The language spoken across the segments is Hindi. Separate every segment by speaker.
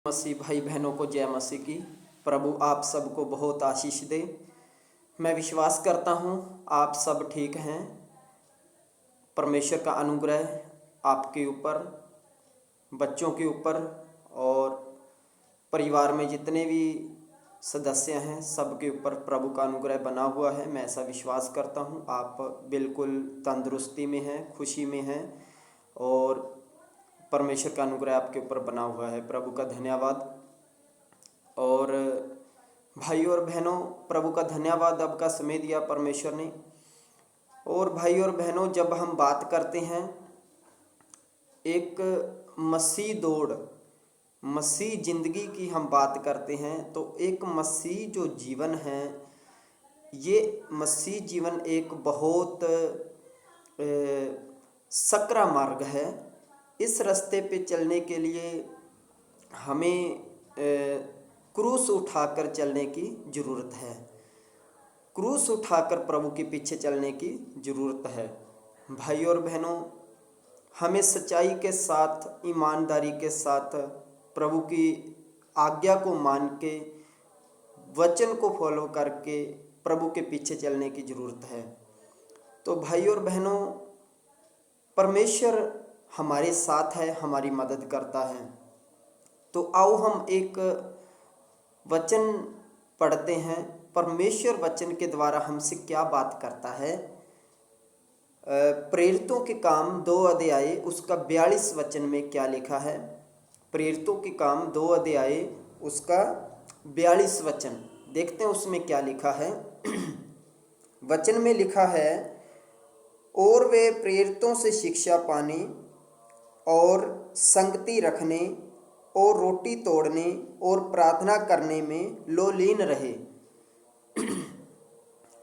Speaker 1: मसीह भाई बहनों को जय मसीह की। प्रभु आप सबको बहुत आशीष दे। मैं विश्वास करता हूँ आप सब ठीक हैं। परमेश्वर का अनुग्रह आपके ऊपर, बच्चों के ऊपर और परिवार में जितने भी सदस्य हैं सबके ऊपर प्रभु का अनुग्रह बना हुआ है। मैं ऐसा विश्वास करता हूँ आप बिल्कुल तंदुरुस्ती में हैं, खुशी में हैं और परमेश्वर का अनुग्रह आपके ऊपर बना हुआ है। प्रभु का धन्यवाद। और भाई और बहनों, प्रभु का धन्यवाद, अब का समय दिया परमेश्वर ने। और भाई और बहनों, जब हम बात करते हैं एक मसीह दौड़, मसीह जिंदगी की हम बात करते हैं, तो एक मसीह जो जीवन है, ये मसीह जीवन एक बहुत सकरा मार्ग है। इस रास्ते पे चलने के लिए हमें क्रूस उठाकर चलने की ज़रूरत है। क्रूस उठाकर प्रभु के पीछे चलने की ज़रूरत है। भाई और बहनों, हमें सच्चाई के साथ, ईमानदारी के साथ प्रभु की आज्ञा को मान के, वचन को फॉलो करके प्रभु के पीछे चलने की ज़रूरत है। तो भाई और बहनों, परमेश्वर हमारे साथ है, हमारी मदद करता है। तो आओ हम एक वचन पढ़ते हैं। परमेश्वर वचन के द्वारा हमसे क्या बात करता है। प्रेरितों के काम 2 अध्याय उसका 42 वचन में क्या लिखा है। प्रेरितों के काम 2 अध्याय उसका 42 वचन देखते हैं, उसमें क्या लिखा है। वचन में लिखा है, और वे प्रेरितों से शिक्षा पाने और संगति रखने और रोटी तोड़ने और प्रार्थना करने में लोलीन रहे।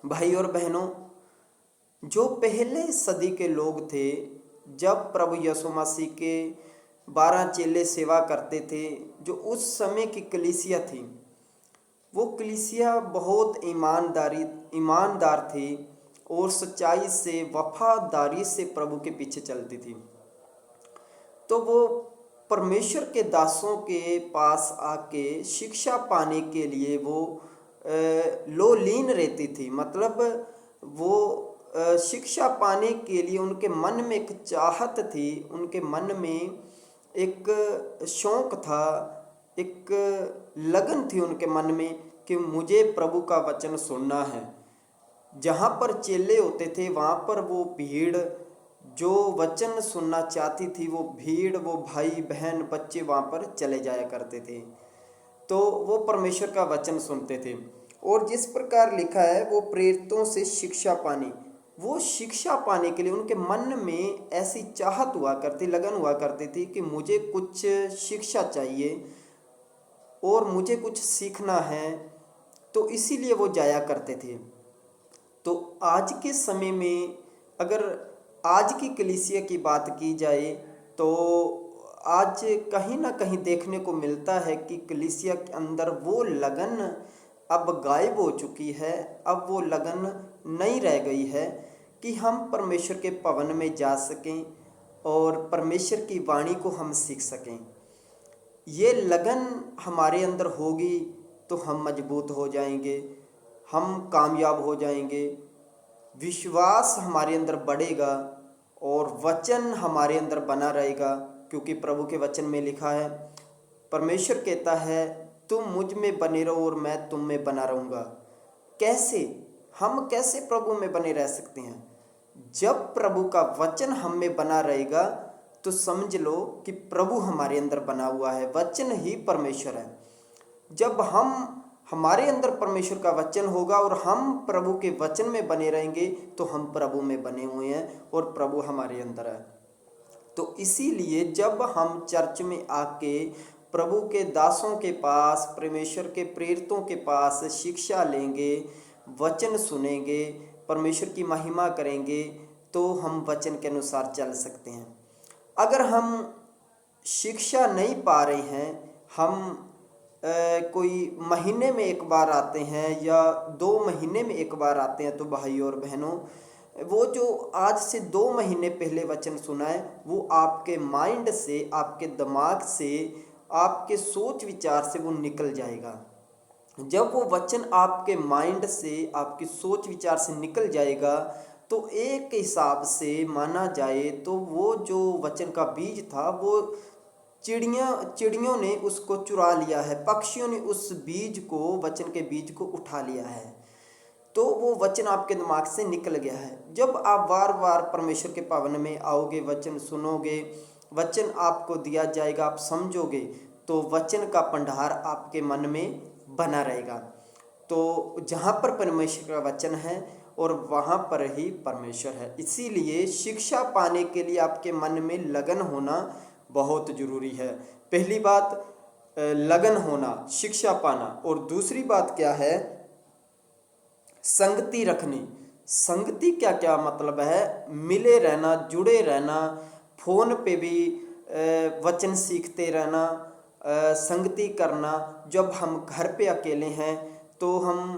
Speaker 1: भाई और बहनों, जो पहले सदी के लोग थे, जब प्रभु यीशु मसीह के 12 चेले सेवा करते थे, जो उस समय की कलीसिया थी, वो कलीसिया बहुत ईमानदार थी और सच्चाई से, वफादारी से प्रभु के पीछे चलती थी। तो वो परमेश्वर के दासों के पास आके शिक्षा पाने के लिए वो लोलीन रहती थी। मतलब वो शिक्षा पाने के लिए उनके मन में एक चाहत थी, उनके मन में एक शौक़ था, एक लगन थी उनके मन में कि मुझे प्रभु का वचन सुनना है। जहाँ पर चेले होते थे वहाँ पर वो भीड़ जो वचन सुनना चाहती थी, वो भीड़, वो भाई बहन बच्चे वहाँ पर चले जाया करते थे। तो वो परमेश्वर का वचन सुनते थे। और जिस प्रकार लिखा है, वो प्रेरितों से शिक्षा पानी, वो शिक्षा पाने के लिए उनके मन में ऐसी चाहत हुआ करती, लगन हुआ करती थी कि मुझे कुछ शिक्षा चाहिए और मुझे कुछ सीखना है। तो इसीलिए वो जाया करते थे। तो आज के समय में अगर आज की कलीसिया की बात की जाए, तो आज कहीं ना कहीं देखने को मिलता है कि कलीसिया के अंदर वो लगन अब गायब हो चुकी है। अब वो लगन नहीं रह गई है कि हम परमेश्वर के भवन में जा सकें और परमेश्वर की वाणी को हम सीख सकें। ये लगन हमारे अंदर होगी तो हम मजबूत हो जाएंगे, हम कामयाब हो जाएंगे, विश्वास हमारे अंदर बढ़ेगा और वचन हमारे अंदर बना रहेगा। क्योंकि प्रभु के वचन में लिखा है, परमेश्वर कहता है, तुम मुझ में बने रहो और मैं तुम में बना रहूँगा। कैसे हम कैसे प्रभु में बने रह सकते हैं? जब प्रभु का वचन हम में बना रहेगा तो समझ लो कि प्रभु हमारे अंदर बना हुआ है। वचन ही परमेश्वर है। जब हमारे अंदर परमेश्वर का वचन होगा और हम प्रभु के वचन में बने रहेंगे तो हम प्रभु में बने हुए हैं और प्रभु हमारे अंदर है। तो इसीलिए जब हम चर्च में आके प्रभु के दासों के पास, परमेश्वर के प्रेरितों के पास शिक्षा लेंगे, वचन सुनेंगे, परमेश्वर की महिमा करेंगे, तो हम वचन के अनुसार चल सकते हैं। अगर हम शिक्षा नहीं पा रहे हैं, हम कोई महीने में एक बार आते हैं या 2 महीने में एक बार आते हैं, तो भाई और बहनों, वो जो आज से 2 महीने पहले वचन सुना है, वो आपके माइंड से, आपके दिमाग से आपके सोच विचार से वो निकल जाएगा। जब वो वचन आपके माइंड से, आपकी सोच विचार से निकल जाएगा, तो एक हिसाब से माना जाए तो वो जो वचन का बीज था वो चिड़ियों ने उसको चुरा लिया है, पक्षियों ने उस बीज को, वचन के बीज को उठा लिया है। तो वो वचन आपके दिमाग से निकल गया है। जब आप बार बार परमेश्वर के भवन में आओगे, वचन सुनोगे, वचन आपको दिया जाएगा, आप समझोगे, तो वचन का भंडार आपके मन में बना रहेगा। तो जहाँ पर परमेश्वर का वचन है और वहाँ पर ही परमेश्वर है। इसीलिए शिक्षा पाने के लिए आपके मन में लगन होना बहुत जरूरी है। पहली बात लगन होना, शिक्षा पाना। और दूसरी बात क्या है? संगति रखनी। संगति क्या क्या मतलब है? मिले रहना, जुड़े रहना, फोन पे भी वचन सीखते रहना, संगति करना। जब हम घर पे अकेले हैं तो हम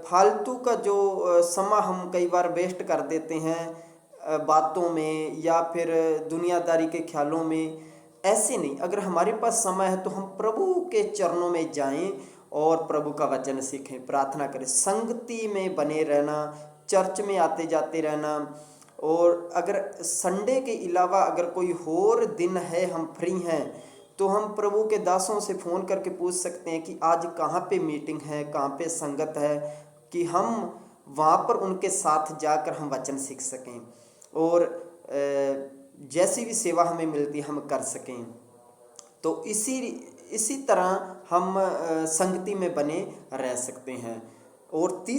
Speaker 1: फालतू का जो समय हम कई बार वेस्ट कर देते हैं बातों में या फिर दुनियादारी के ख्यालों में, ऐसे नहीं। अगर हमारे पास समय है तो हम प्रभु के चरणों में जाएं और प्रभु का वचन सीखें, प्रार्थना करें, संगति में बने रहना, चर्च में आते जाते रहना। और अगर संडे के अलावा अगर कोई और दिन है, हम फ्री हैं, तो हम प्रभु के दासों से फ़ोन करके पूछ सकते हैं कि आज कहाँ पे मीटिंग है, कहाँ पे संगत है, कि हम वहाँ पर उनके साथ जाकर हम वचन सीख सकें और जैसी भी सेवा हमें मिलती है हम कर सकें। तो इसी तरह हम संगति में बने रह सकते हैं। और तीसरी